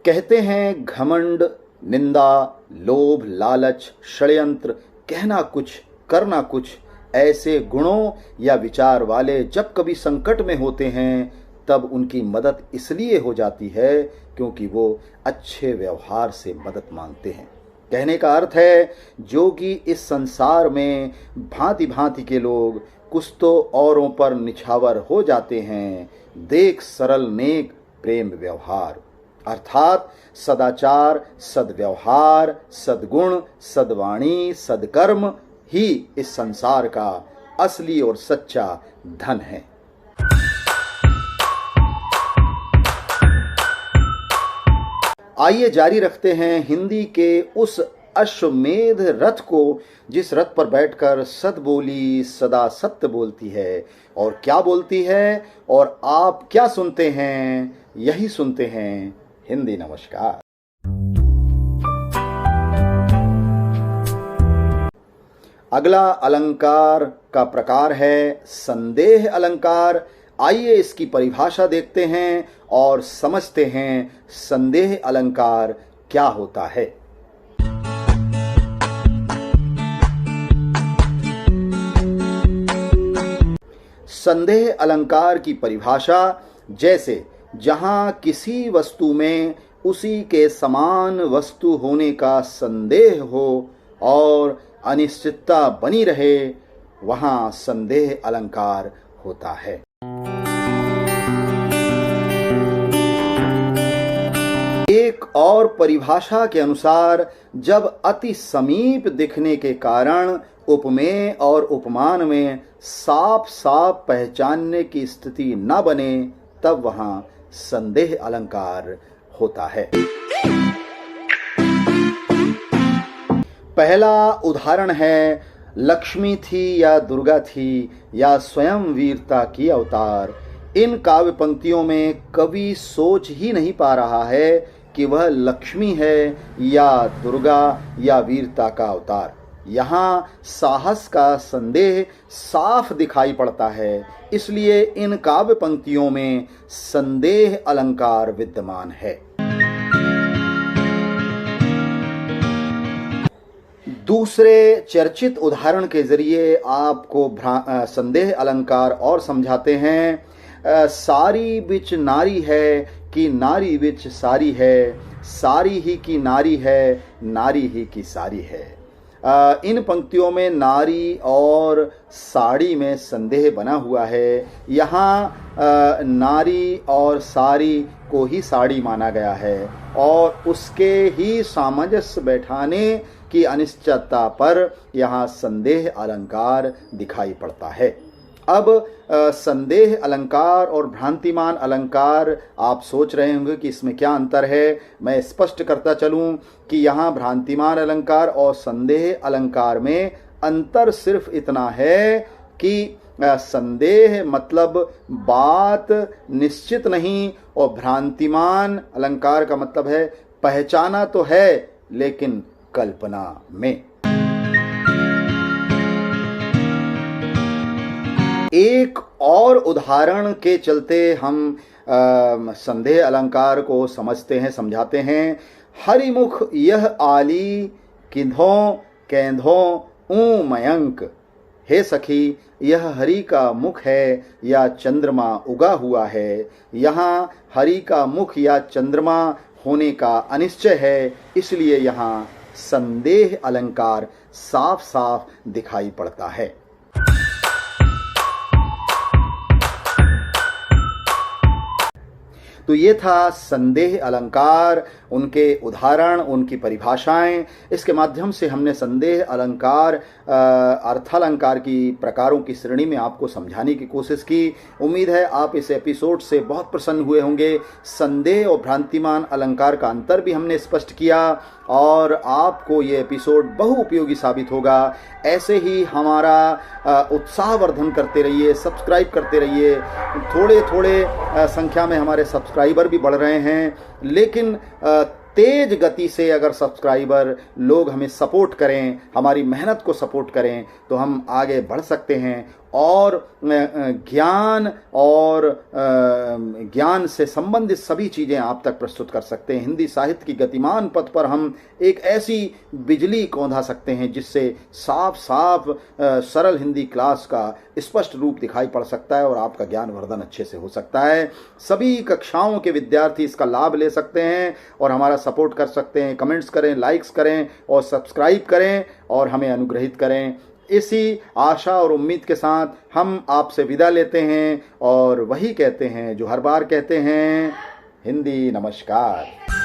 कहते हैं घमंड, निंदा, लोभ, लालच, षड्यंत्र, कहना कुछ करना कुछ ऐसे गुणों या विचार वाले जब कभी संकट में होते हैं तब उनकी मदद इसलिए हो जाती है क्योंकि वो अच्छे व्यवहार से मदद मांगते हैं। कहने का अर्थ है जो कि इस संसार में भांति भांति के लोग कुछ तो औरों पर निछावर हो जाते हैं, देख सरल नेक प्रेम व्यवहार, अर्थात सदाचार, सद्व्यवहार, सद्गुण, सद्वाणी, सद्कर्म ही इस संसार का असली और सच्चा धन है। आइए जारी रखते हैं हिंदी के उस अश्वमेध रथ को जिस रथ पर बैठकर सद्बोली सदा सत्य बोलती है। और क्या बोलती है और आप क्या सुनते हैं, यही सुनते हैं हिंदी नमस्कार। अगला अलंकार का प्रकार है संदेह अलंकार। आइए इसकी परिभाषा देखते हैं और समझते हैं संदेह अलंकार क्या होता है। संदेह अलंकार की परिभाषा जैसे जहां किसी वस्तु में उसी के समान वस्तु होने का संदेह हो और अनिश्चितता बनी रहे, वहां संदेह अलंकार होता है। एक और परिभाषा के अनुसार जब अति समीप दिखने के कारण उपमेय और उपमान में साफ साफ पहचानने की स्थिति न बने तब वहां संदेह अलंकार होता है। पहला उदाहरण है लक्ष्मी थी या दुर्गा थी या स्वयं वीरता की अवतार। इन काव्य पंक्तियों में कवि सोच ही नहीं पा रहा है कि वह लक्ष्मी है या दुर्गा या वीरता का अवतार। यहाँ साहस का संदेह साफ दिखाई पड़ता है, इसलिए इन काव्य पंक्तियों में संदेह अलंकार विद्यमान है। दूसरे चर्चित उदाहरण के जरिए आपको संदेह अलंकार और समझाते हैं। सारी बिच नारी है कि नारी बिच सारी है, सारी ही की नारी है, नारी ही की सारी है। इन पंक्तियों में नारी और साड़ी में संदेह बना हुआ है। यहाँ नारी और साड़ी को ही साड़ी माना गया है और उसके ही सामंजस्य बैठाने की अनिश्चितता पर यहाँ संदेह अलंकार दिखाई पड़ता है। अब संदेह अलंकार और भ्रांतिमान अलंकार आप सोच रहे होंगे कि इसमें क्या अंतर है। मैं स्पष्ट करता चलूं कि यहाँ भ्रांतिमान अलंकार और संदेह अलंकार में अंतर सिर्फ इतना है कि संदेह मतलब बात निश्चित नहीं और भ्रांतिमान अलंकार का मतलब है पहचाना तो है लेकिन कल्पना में। एक और उदाहरण के चलते हम संदेह अलंकार को समझते हैं, समझाते हैं। हरिमुख यह आली किन्हों कैंधों ऊ मयंक। हे सखी, यह हरि का मुख है या चंद्रमा उगा हुआ है। यहाँ हरि का मुख या चंद्रमा होने का अनिश्चय है, इसलिए यहाँ संदेह अलंकार साफ साफ दिखाई पड़ता है। तो ये था संदेह अलंकार, उनके उदाहरण, उनकी परिभाषाएं। इसके माध्यम से हमने संदेह अलंकार अर्थालंकार की प्रकारों की श्रेणी में आपको समझाने की कोशिश की। उम्मीद है आप इस एपिसोड से बहुत प्रसन्न हुए होंगे। संदेह और भ्रांतिमान अलंकार का अंतर भी हमने स्पष्ट किया और आपको ये एपिसोड बहुउपयोगी साबित होगा। ऐसे ही हमारा उत्साहवर्धन करते रहिए, सब्सक्राइब करते रहिए। थोड़े थोड़े संख्या में हमारे सब्सक्राइबर भी बढ़ रहे हैं, लेकिन तेज गति से अगर सब्सक्राइबर लोग हमें सपोर्ट करें, हमारी मेहनत को सपोर्ट करें तो हम आगे बढ़ सकते हैं और ज्ञान और ज्ञान से संबंधित सभी चीज़ें आप तक प्रस्तुत कर सकते हैं। हिंदी साहित्य की गतिमान पथ पर हम एक ऐसी बिजली कौंधा सकते हैं जिससे साफ साफ सरल हिंदी क्लास का स्पष्ट रूप दिखाई पड़ सकता है और आपका ज्ञानवर्धन अच्छे से हो सकता है। सभी कक्षाओं के विद्यार्थी इसका लाभ ले सकते हैं और हमारा सपोर्ट कर सकते हैं। कमेंट्स करें, लाइक्स करें और सब्सक्राइब करें और हमें अनुग्रहित करें। इसी आशा और उम्मीद के साथ हम आपसे विदा लेते हैं और वही कहते हैं जो हर बार कहते हैं, हिंदी नमस्कार।